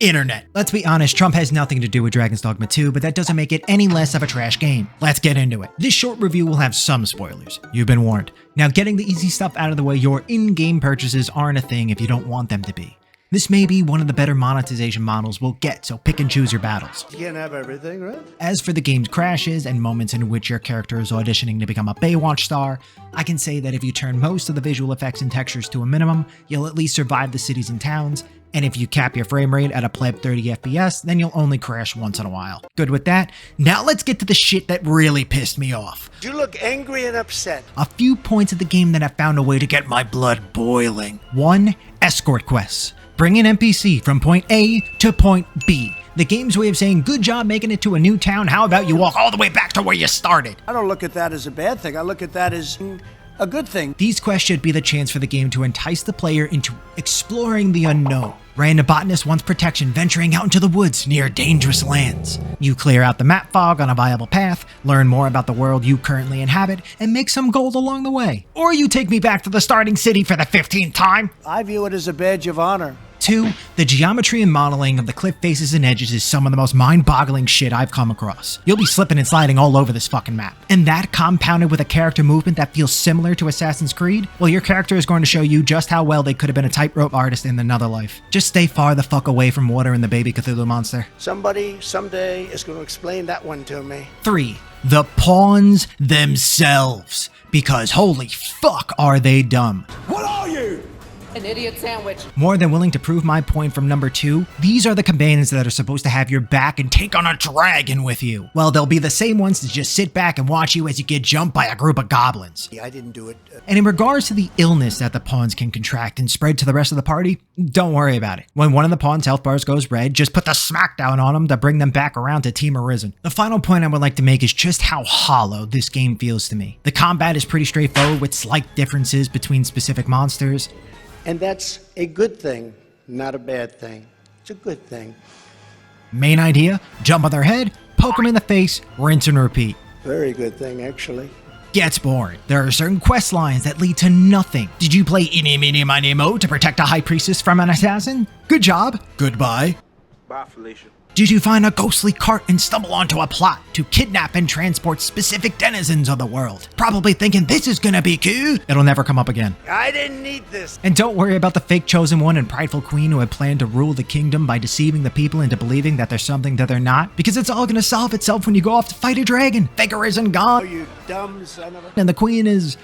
Internet. Let's be honest, Trump has nothing to do with Dragon's Dogma 2, but that doesn't make it any less of a trash game. Let's get into it. This short review will have some spoilers. You've been warned. Now, getting the easy stuff out of the way, your in-game purchases aren't a thing if you don't want them to be. This may be one of the better monetization models we'll get, so pick and choose your battles. You can't have everything, right? As for the game's crashes and moments in which your character is auditioning to become a Baywatch star, I can say that if you turn most of the visual effects and textures to a minimum, you'll at least survive the cities and towns, and if you cap your frame rate at a pleb 30 FPS, then you'll only crash once in a while. Good with that? Now let's get to the shit that really pissed me off. You look angry and upset. A few points of the game that have found a way to get my blood boiling. 1. Escort quests. Bring an NPC from point A to point B. The game's way of saying, good job making it to a new town, how about you walk all the way back to where you started? I don't look at that as a bad thing. I look at that as a good thing. These quests should be the chance for the game to entice the player into exploring the unknown. Random botanist wants protection, venturing out into the woods near dangerous lands. You clear out the map fog on a viable path, learn more about the world you currently inhabit, and make some gold along the way. Or you take me back to the starting city for the 15th time. I view it as a badge of honor. 2. The geometry and modeling of the cliff faces and edges is some of the most mind-boggling shit I've come across. You'll be slipping and sliding all over this fucking map. And that compounded with a character movement that feels similar to Assassin's Creed, well, your character is going to show you just how well they could have been a tightrope artist in another life. Just stay far the fuck away from water and the baby Cthulhu monster. Somebody, someday, is going to explain that one to me. 3. The pawns themselves. Because holy fuck are they dumb. What are you? An idiot sandwich. More than willing to prove my point from number 2, these are the companions that are supposed to have your back and take on a dragon with you. Well, they'll be the same ones that just sit back and watch you as you get jumped by a group of goblins. Yeah, I didn't do it. And in regards to the illness that the pawns can contract and spread to the rest of the party, don't worry about it. When one of the pawns' health bars goes red, just put the smackdown on them to bring them back around to Team Arisen. The final point I would like to make is just how hollow this game feels to me. The combat is pretty straightforward with slight differences between specific monsters. And that's a good thing, not a bad thing. It's a good thing. Main idea, jump on their head, poke them in the face, rinse and repeat. Very good thing, actually. Gets boring. There are certain quest lines that lead to nothing. Did you play Eeny, Meeny, Miny, Mo to protect a high priestess from an assassin? Good job. Goodbye. Bye, Felicia. Did you find a ghostly cart and stumble onto a plot to kidnap and transport specific denizens of the world? Probably thinking this is gonna be cool. It'll never come up again. I didn't need this. And don't worry about the fake chosen one and prideful queen who had planned to rule the kingdom by deceiving the people into believing that there's something that they're not, because it's all gonna solve itself when you go off to fight a dragon. Vigor isn't Oh, gone, you dumb son of a... and the queen is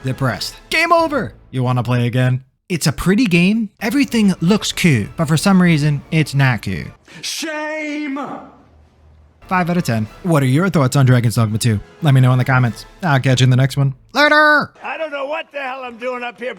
depressed. Game over! You wanna play again? It's a pretty game. Everything looks cool, but for some reason, it's not cool. Shame! 5 out of 10. What are your thoughts on Dragon's Dogma 2? Let me know in the comments. I'll catch you in the next one. Later! I don't know what the hell I'm doing up here.